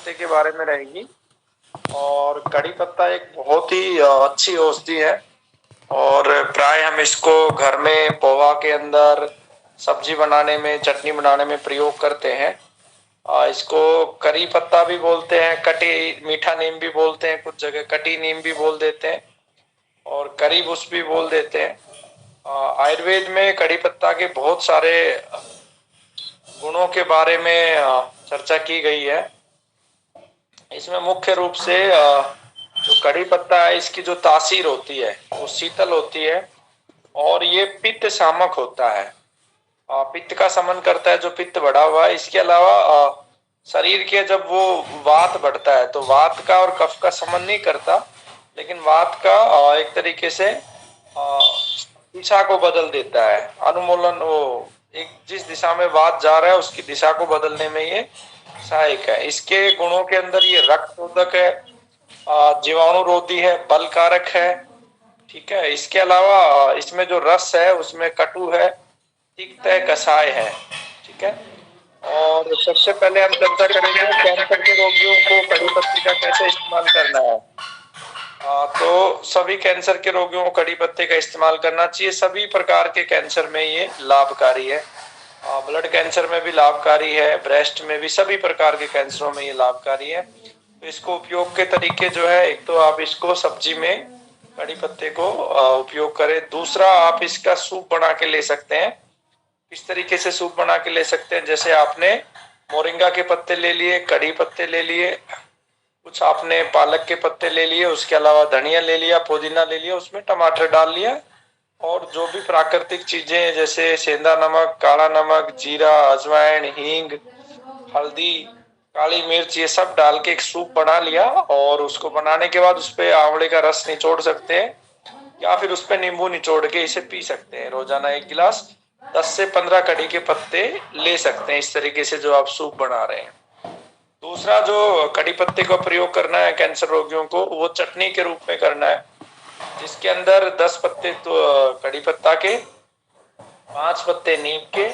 पत्ते के बारे में रहेगी। और कड़ी पत्ता एक बहुत ही अच्छी औषधि है और प्राय हम इसको घर में पोहा के अंदर, सब्जी बनाने में, चटनी बनाने में प्रयोग करते हैं। इसको करी पत्ता भी बोलते हैं, कटी मीठा नीम भी बोलते हैं, कुछ जगह कटी नीम भी बोल देते हैं और करी बुस भी बोल देते हैं। आयुर्वेद में कड़ी पत्ता के बहुत सारे गुणों के बारे में चर्चा की गई है। इसमें मुख्य रूप से जो कड़ी पत्ता है, इसकी जो तासीर होती है वो शीतल होती है और ये पित्त शामक होता है। पित्त का शमन करता है, जो पित्त बढ़ा हुआ है। इसके अलावा शरीर के जब वो वात बढ़ता है तो वात का और कफ का शमन नहीं करता, लेकिन वात का एक तरीके से दिशा को बदल देता है। अनुमूलन, वो एक जिस दिशा में वात जा रहा है उसकी दिशा को बदलने में ये सहायक है। इसके गुणों के अंदर ये रक्त रोधक है, जीवाणुरोधी है, बलकारक है। ठीक है। इसके अलावा इसमें जो रस है उसमें कटु है, तिक्त है, कषाय है। ठीक है। और सबसे पहले हम चर्चा करेंगे कैंसर के रोगियों को कड़ी पत्ते का कैसे इस्तेमाल करना है। तो सभी कैंसर के रोगियों को कड़ी पत्ते का इस्तेमाल करना चाहिए। सभी प्रकार के कैंसर में ये लाभकारी है। ब्लड कैंसर में भी लाभकारी है, ब्रेस्ट में भी, सभी प्रकार के कैंसरों में ये लाभकारी है। तो इसको उपयोग के तरीके जो है, एक तो आप इसको सब्जी में कड़ी पत्ते को उपयोग करें। दूसरा, आप इसका सूप बना के ले सकते हैं। इस तरीके से सूप बना के ले सकते हैं, जैसे आपने मोरिंगा के पत्ते ले लिए, कड़ी पत्ते ले लिए, कुछ आपने पालक के पत्ते ले लिए, उसके अलावा धनिया ले लिया, पुदीना ले लिया, उसमें टमाटर डाल लिया और जो भी प्राकृतिक चीजें हैं जैसे सेंधा नमक, काला नमक, जीरा, अजवाइन, हींग, हल्दी, काली मिर्च, ये सब डाल के एक सूप बना लिया। और उसको बनाने के बाद उस पर आंवले का रस निचोड़ सकते हैं या फिर उस पर नींबू निचोड़ के इसे पी सकते हैं। रोजाना 1 गिलास 10 से 15 कड़ी के पत्ते ले सकते हैं, इस तरीके से जो आप सूप बना रहे हैं। दूसरा, जो कड़ी पत्ते का प्रयोग करना है कैंसर रोगियों को, वो चटनी के रूप में करना है, जिसके अंदर 10 पत्ते तो कड़ी पत्ता के, 5 पत्ते नीम के,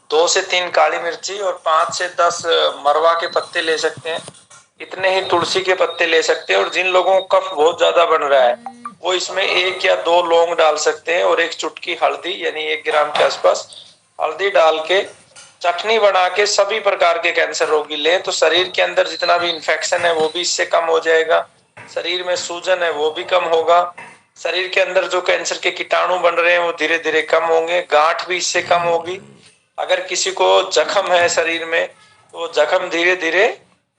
2 से 3 काली मिर्ची और 5 से 10 मरवा के पत्ते ले सकते हैं। इतने ही तुलसी के पत्ते ले सकते हैं। और जिन लोगों को कफ बहुत ज्यादा बन रहा है वो इसमें 1 या 2 लौंग डाल सकते हैं और 1 चुटकी हल्दी, यानी 1 ग्राम के आसपास हल्दी डाल के चटनी बना के सभी प्रकार के कैंसर रोगी लें तो शरीर के अंदर जितना भी इंफेक्शन है वो भी इससे कम हो जाएगा। शरीर में सूजन है वो भी कम होगा। शरीर के अंदर जो कैंसर के कीटाणु बन रहे हैं वो धीरे धीरे कम होंगे। गांठ भी इससे कम होगी। अगर किसी को जख्म है शरीर में तो जख्म धीरे धीरे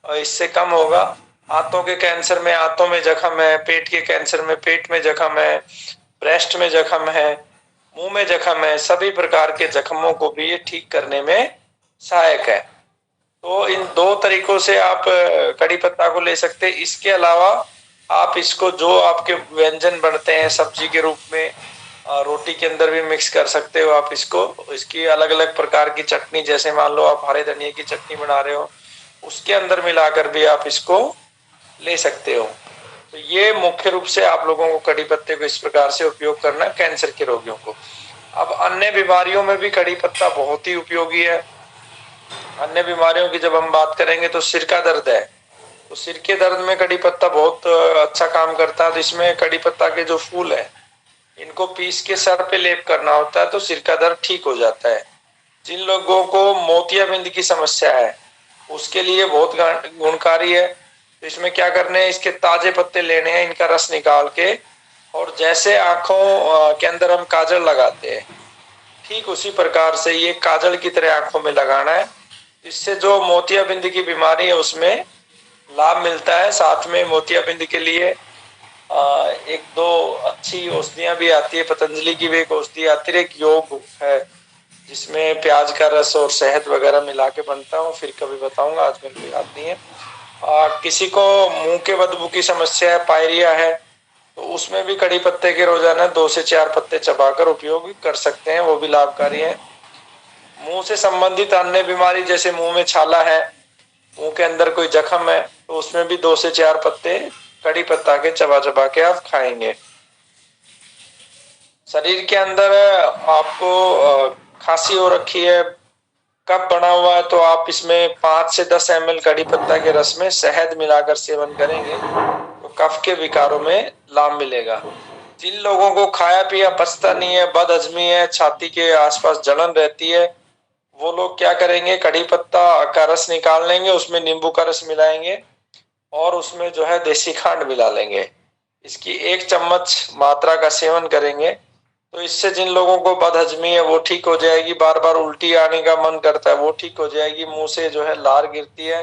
इससे कम होगा। हाथों के कैंसर में हाथों में जख्म है, पेट के कैंसर में पेट में जख्म है, ब्रेस्ट में जख्म है, मुंह में जख्म है, सभी प्रकार के जख्मों को भी ये ठीक करने में सहायक है। तो इन 2 तरीकों से आप कड़ी पत्ता को ले सकते हैं। इसके अलावा आप इसको जो आपके व्यंजन बनते हैं सब्जी के रूप में, रोटी के अंदर भी मिक्स कर सकते हो। आप इसकी अलग अलग प्रकार की चटनी, जैसे मान लो आप हरे धनिया की चटनी बना रहे हो, उसके अंदर मिलाकर भी आप इसको ले सकते हो। तो ये मुख्य रूप से आप लोगों को कड़ी पत्ते को इस प्रकार से उपयोग करना है कैंसर के रोगियों को। अब अन्य बीमारियों में भी कड़ी पत्ता बहुत ही उपयोगी है। अन्य बीमारियों की जब हम बात करेंगे तो सिर का दर्द है, तो सिर के दर्द में कड़ी पत्ता बहुत अच्छा काम करता है। तो इसमें कड़ी पत्ता के जो फूल है इनको पीस के सर पे लेप करना होता है तो सिर का दर्द ठीक हो जाता है। जिन लोगों को मोतियाबिंद की समस्या है उसके लिए बहुत गुणकारी है। तो इसमें क्या करने हैं, इसके ताजे पत्ते लेने हैं, इनका रस निकाल के, और जैसे आंखों के अंदर हम काजल लगाते हैं ठीक उसी प्रकार से ये काजल की तरह आंखों में लगाना है। इससे जो मोतियाबिंद की बीमारी है उसमें लाभ मिलता है। साथ में मोतियाबिंद के लिए 1-2 अच्छी औषधियां भी आती है। पतंजलि की भी एक औषधि आती है, एक योग है जिसमें प्याज का रस और शहद वगैरह मिला के बनता हूँ, फिर कभी बताऊंगा, आज मेरे को याद नहीं है। किसी को मुंह के बदबू की समस्या है, पायरिया है, तो उसमें भी कड़ी पत्ते के रोजाना 2 से 4 पत्ते चबाकर उपयोग कर सकते हैं, वो भी लाभकारी है। मुंह से संबंधित अन्य बीमारी जैसे मुंह में छाला है, मुंह के अंदर कोई जख्म है, तो उसमें भी 2 से 4 पत्ते कड़ी पत्ता के चबा चबा के आप खाएंगे। शरीर के अंदर आपको खांसी हो रखी है, कफ बना हुआ है तो आप इसमें 5 से 10 ml कड़ी पत्ता के रस में शहद मिलाकर सेवन करेंगे तो कफ के विकारों में लाभ मिलेगा। जिन लोगों को खाया पिया पचता नहीं है, बदहजमी है, छाती के आसपास जलन रहती है, वो लोग क्या करेंगे, कड़ी पत्ता का रस निकाल लेंगे, उसमें नींबू का रस मिलाएंगे और उसमें जो है देसी खांड मिला लेंगे। इसकी 1 चम्मच मात्रा का सेवन करेंगे तो इससे जिन लोगों को बदहजमी है वो ठीक हो जाएगी, बार बार उल्टी आने का मन करता है वो ठीक हो जाएगी, मुंह से जो है लार गिरती है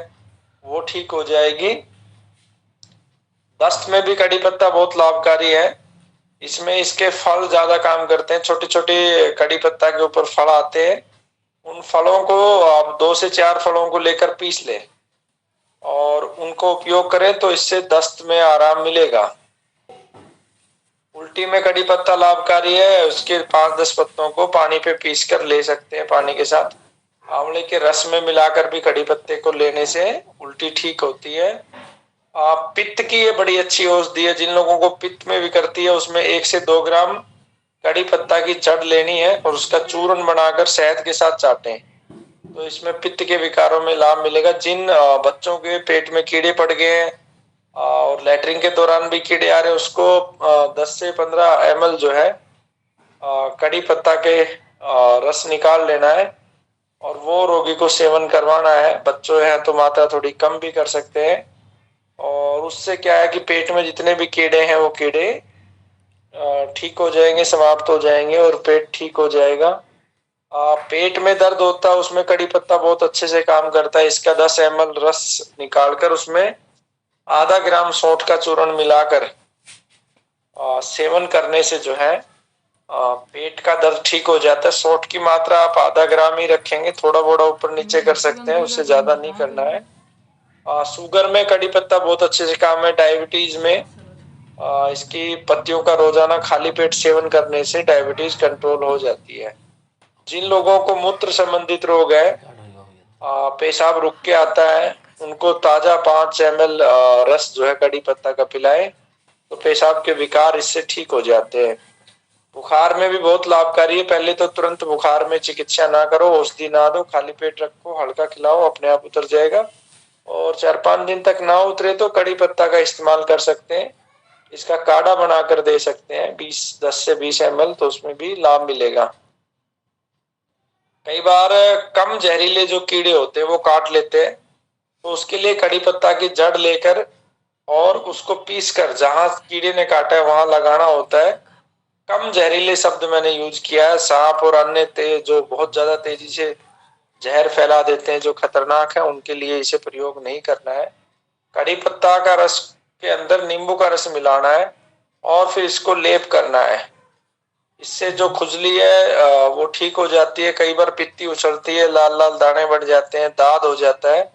वो ठीक हो जाएगी। दस्त में भी कड़ी पत्ता बहुत लाभकारी है। इसमें इसके फल ज्यादा काम करते हैं, छोटे छोटे कड़ी पत्ता के ऊपर फल आते हैं, उन फलों को आप 2 से 4 फलों को लेकर पीस लें और उनको उपयोग करें तो इससे दस्त में आराम मिलेगा। उल्टी में कड़ी पत्ता लाभकारी है, उसके 5-10 पत्तों को पानी पे पीस कर ले सकते हैं पानी के साथ। आंवले के रस में मिलाकर भी कड़ी पत्ते को लेने से उल्टी ठीक होती है। पित्त की ये बड़ी अच्छी औषधि है, जिन लोगों को पित्त में भी करती है उसमें 1 से 2 ग्राम कड़ी पत्ता की जड़ लेनी है और उसका चूर्ण बनाकर शहद के साथ चाटें तो इसमें पित्त के विकारों में लाभ मिलेगा। जिन बच्चों के पेट में कीड़े पड़ गए हैं और लैट्रिन के दौरान भी कीड़े आ रहे हैं उसको 10 से 15 ml जो है कड़ी पत्ता के रस निकाल लेना है और वो रोगी को सेवन करवाना है। बच्चों हैं तो मात्रा थोड़ी कम भी कर सकते हैं और उससे क्या है कि पेट में जितने भी कीड़े हैं वो कीड़े ठीक हो जाएंगे, समाप्त हो जाएंगे और पेट ठीक हो जाएगा। पेट में दर्द होता है उसमें कड़ी पत्ता बहुत अच्छे से काम करता है। इसका 10 ml रस निकालकर उसमें आधा ग्राम सौंठ का चूर्ण मिलाकर सेवन करने से जो है पेट का दर्द ठीक हो जाता है। सौंठ की मात्रा आप आधा ग्राम ही रखेंगे, थोड़ा थोड़ा ऊपर नीचे कर सकते हैं, उससे ज्यादा नहीं करना है। शुगर में कड़ी पत्ता बहुत अच्छे से काम है। डायबिटीज में इसकी पत्तियों का रोजाना खाली पेट सेवन करने से डायबिटीज कंट्रोल हो जाती है। जिन लोगों को मूत्र संबंधित रोग है, पेशाब रुक के आता है, उनको ताजा 5 ml रस जो है कड़ी पत्ता का पिलाए तो पेशाब के विकार इससे ठीक हो जाते हैं। बुखार में भी बहुत लाभकारी है। पहले तो तुरंत बुखार में चिकित्सा ना करो, औषधि ना दो, खाली पेट रखो, हल्का खिलाओ, अपने आप उतर जाएगा और 4-5 दिन तक ना उतरे तो कड़ी पत्ता का इस्तेमाल कर सकते हैं। इसका काढ़ा बनाकर दे सकते हैं 10 से 20 ml तो उसमें भी लाभ मिलेगा। कई बार कम जहरीले जो कीड़े होते हैं वो काट लेते हैं तो उसके लिए कड़ी पत्ता की जड़ लेकर और उसको पीस कर जहां कीड़े ने काटा है वहां लगाना होता है। कम जहरीले शब्द मैंने यूज किया है। सांप और अन्य जो बहुत ज्यादा तेजी से जहर फैला देते हैं, जो खतरनाक है, उनके लिए इसे प्रयोग नहीं करना है। कड़ी पत्ता का रस के अंदर नींबू का रस मिलाना है और फिर इसको लेप करना है। इससे जो खुजली है वो ठीक हो जाती है। कई बार पित्ती उछलती है, लाल लाल दाने बढ़ जाते हैं, दाद हो जाता है,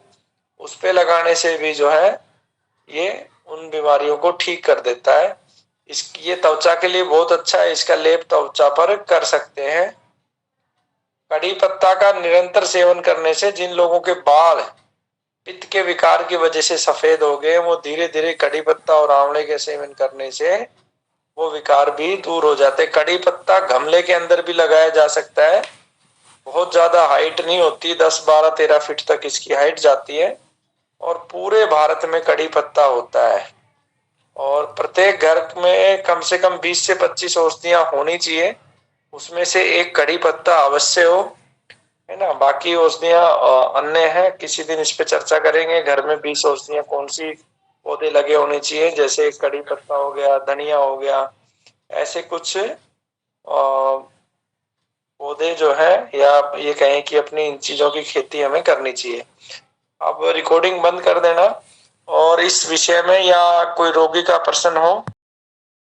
उस पे लगाने से भी जो है ये उन बीमारियों को ठीक कर देता है। ये त्वचा के लिए बहुत अच्छा है, इसका लेप त्वचा पर कर सकते हैं। कड़ी पत्ता का निरंतर सेवन करने से जिन लोगों के बाल पित्त के विकार की वजह से सफेद हो गए, वो धीरे धीरे कड़ी पत्ता और आंवले के सेवन करने से वो विकार भी दूर हो जाते हैं। कड़ी पत्ता गमले के अंदर भी लगाया जा सकता है। बहुत ज्यादा हाइट नहीं होती, 10, 12, 13 फीट तक इसकी हाइट जाती है और पूरे भारत में कड़ी पत्ता होता है और प्रत्येक घर में कम से कम 20 से 25 औषधियां होनी चाहिए, उसमें से एक कड़ी पत्ता अवश्य हो, है ना। बाकी औषधियां अन्य है, किसी दिन इस पे चर्चा करेंगे। घर में 20 औषधियां कौन सी पौधे लगे होने चाहिए, जैसे कड़ी पत्ता हो गया, धनिया हो गया, ऐसे कुछ पौधे जो है, या ये कहें कि अपनी इन चीजों की खेती हमें करनी चाहिए। अब रिकॉर्डिंग बंद कर देना और इस विषय में या कोई रोगी का प्रश्न हो